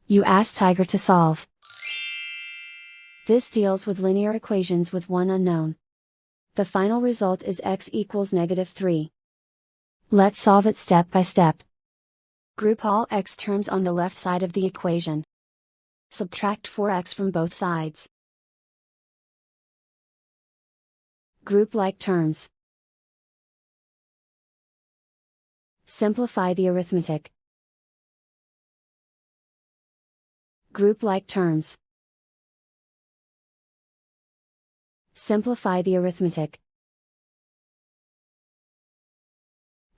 You ask Tiger to solve. This deals with linear equations with one unknown. The final result is x equals -3. Let's solve it step by step. Group all x terms on the left side of the equation. Subtract 4x from both sides. Group like terms. Simplify the arithmetic. Group like terms. Simplify the arithmetic.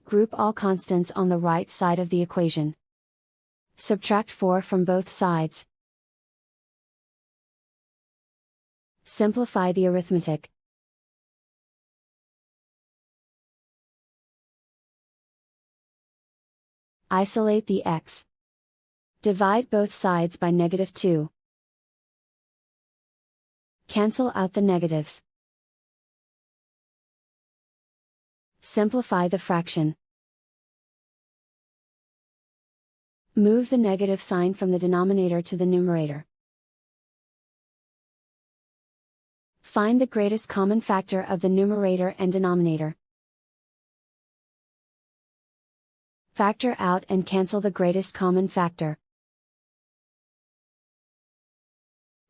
Group all constants on the right side of the equation. Subtract 4 from both sides. Simplify the arithmetic. Isolate the x. Divide both sides by -2. Cancel out the negatives. Simplify the fraction. Move the negative sign from the denominator to the numerator. Find the greatest common factor of the numerator and denominator. Factor out and cancel the greatest common factor.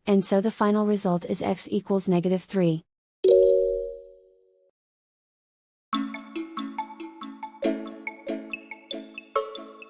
And so the final result is x equals -3.